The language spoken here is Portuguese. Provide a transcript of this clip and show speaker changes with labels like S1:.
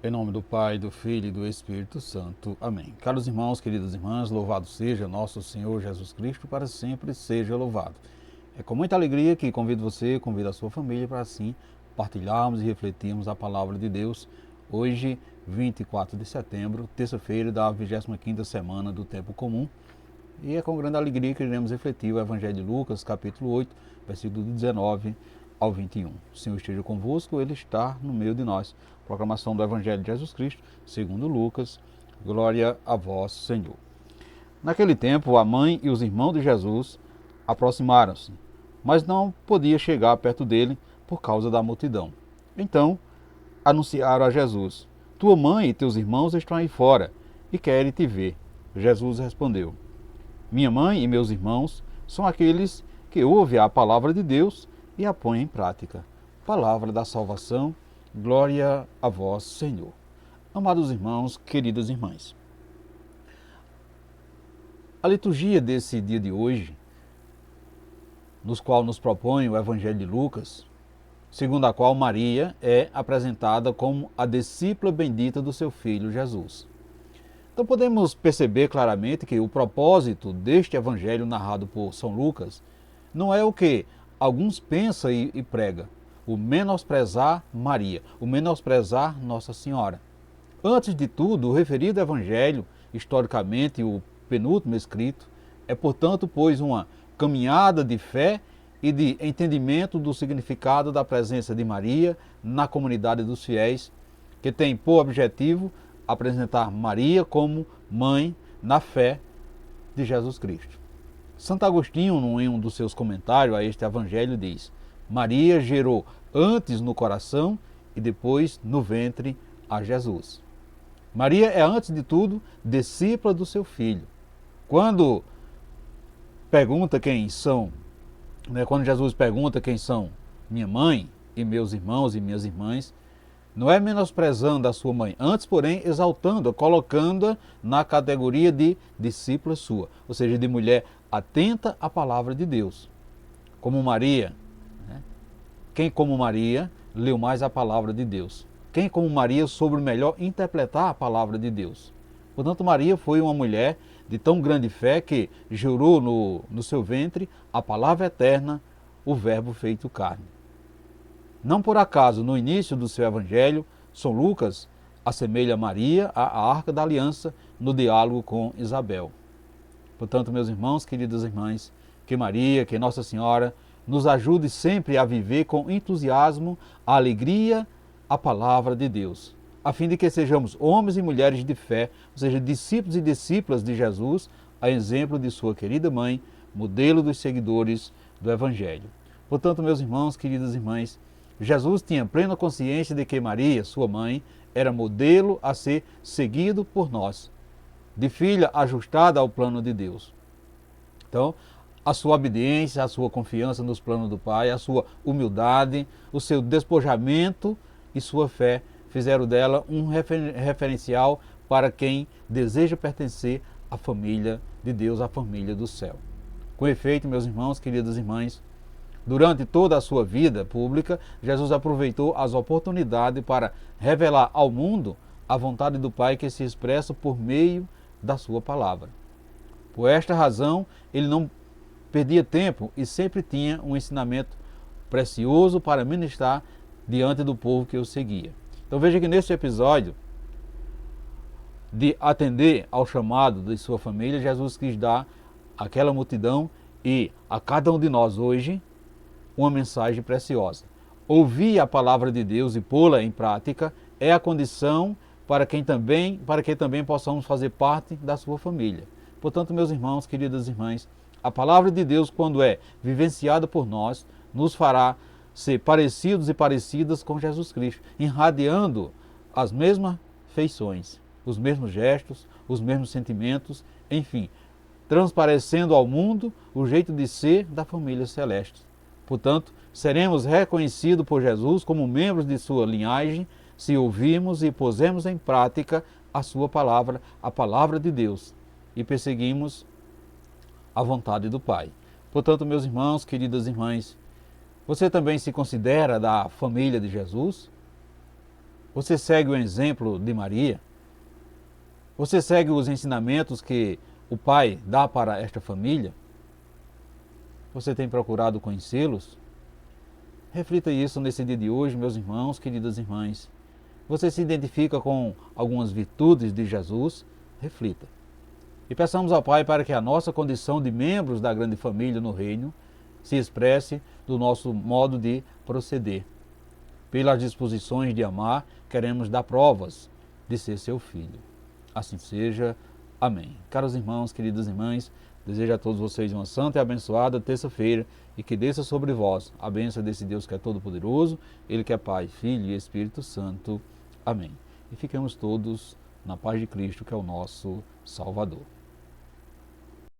S1: Em nome do Pai, do Filho e do Espírito Santo. Amém. Caros irmãos, queridas irmãs, louvado seja nosso Senhor Jesus Cristo, para sempre seja louvado. É com muita alegria que convido você, convido a sua família para assim partilharmos e refletirmos a palavra de Deus. Hoje, 24 de setembro, terça-feira da 25ª semana do Tempo Comum. E é com grande alegria que iremos refletir o Evangelho de Lucas, capítulo 8, versículo 19 ao 21. O Senhor esteja convosco, Ele está no meio de nós. Proclamação do Evangelho de Jesus Cristo, segundo Lucas. Glória a vós, Senhor. Naquele tempo, a mãe e os irmãos de Jesus aproximaram-se, mas não podia chegar perto dele por causa da multidão. Então, anunciaram a Jesus: Tua mãe e teus irmãos estão aí fora e querem te ver. Jesus respondeu: Minha mãe e meus irmãos são aqueles que ouvem a palavra de Deus e a põem em prática. Palavra da salvação, glória a vós, Senhor. Amados irmãos, queridas irmãs, a liturgia desse dia de hoje, nos qual nos propõe o Evangelho de Lucas, segundo a qual Maria é apresentada como a discípula bendita do seu filho Jesus. Então podemos perceber claramente que o propósito deste evangelho narrado por São Lucas não é o que alguns pensam e pregam, o menosprezar Maria, o menosprezar Nossa Senhora. Antes de tudo, o referido evangelho, historicamente o penúltimo escrito, é portanto, pois, uma caminhada de fé e de entendimento do significado da presença de Maria na comunidade dos fiéis, que tem por objetivo apresentar Maria como mãe na fé de Jesus Cristo. Santo Agostinho, em um dos seus comentários a este evangelho, diz: Maria gerou antes no coração e depois no ventre a Jesus. Maria é, antes de tudo, discípula do seu filho. Quando pergunta quem são, quando Jesus pergunta quem são minha mãe e meus irmãos e minhas irmãs, não é menosprezando a sua mãe, antes, porém, exaltando-a, colocando-a na categoria de discípula sua, ou seja, de mulher atenta à palavra de Deus. Como Maria, quem como Maria leu mais a palavra de Deus? Quem como Maria soube melhor interpretar a palavra de Deus? Portanto, Maria foi uma mulher de tão grande fé que jurou no seu ventre a palavra eterna, o verbo feito carne. Não por acaso, no início do seu evangelho, São Lucas assemelha Maria à arca da aliança no diálogo com Isabel. Portanto, meus irmãos, queridas irmãs, que Maria, que Nossa Senhora nos ajude sempre a viver com entusiasmo, a alegria, a palavra de Deus, a fim de que sejamos homens e mulheres de fé, ou seja, discípulos e discípulas de Jesus, a exemplo de sua querida mãe, modelo dos seguidores do Evangelho. Portanto, meus irmãos, queridas irmãs, Jesus tinha plena consciência de que Maria, sua mãe, era modelo a ser seguido por nós, de filha ajustada ao plano de Deus. Então, a sua obediência, a sua confiança nos planos do Pai, a sua humildade, o seu despojamento e sua fé fizeram dela um referencial para quem deseja pertencer à família de Deus, à família do céu. Com efeito, meus irmãos, queridas irmãs, durante toda a sua vida pública, Jesus aproveitou as oportunidades para revelar ao mundo a vontade do Pai que se expressa por meio da sua palavra. Por esta razão, ele não perdia tempo e sempre tinha um ensinamento precioso para ministrar diante do povo que o seguia. Então veja que neste episódio de atender ao chamado de sua família, Jesus quis dar àquela multidão e a cada um de nós hoje uma mensagem preciosa. Ouvir a palavra de Deus e pô-la em prática é a condição para que também possamos fazer parte da sua família. Portanto, meus irmãos, queridas irmãs, a palavra de Deus, quando é vivenciada por nós, nos fará ser parecidos e parecidas com Jesus Cristo, irradiando as mesmas feições, os mesmos gestos, os mesmos sentimentos, enfim, transparecendo ao mundo o jeito de ser da família celeste. Portanto, seremos reconhecidos por Jesus como membros de sua linhagem se ouvirmos e pusermos em prática a sua palavra, a palavra de Deus, e perseguimos a vontade do Pai. Portanto, meus irmãos, queridas irmãs, você também se considera da família de Jesus? Você segue o exemplo de Maria? Você segue os ensinamentos que o Pai dá para esta família? Você tem procurado conhecê-los? Reflita isso nesse dia de hoje, meus irmãos, queridas irmãs. Você se identifica com algumas virtudes de Jesus? Reflita. E peçamos ao Pai para que a nossa condição de membros da grande família no reino se expresse do nosso modo de proceder. Pelas disposições de amar, queremos dar provas de ser seu filho. Assim seja. Amém. Caros irmãos, queridas irmãs, desejo a todos vocês uma santa e abençoada terça-feira e que desça sobre vós a bênção desse Deus que é todo-poderoso, Ele que é Pai, Filho e Espírito Santo. Amém. E fiquemos todos na paz de Cristo, que é o nosso Salvador.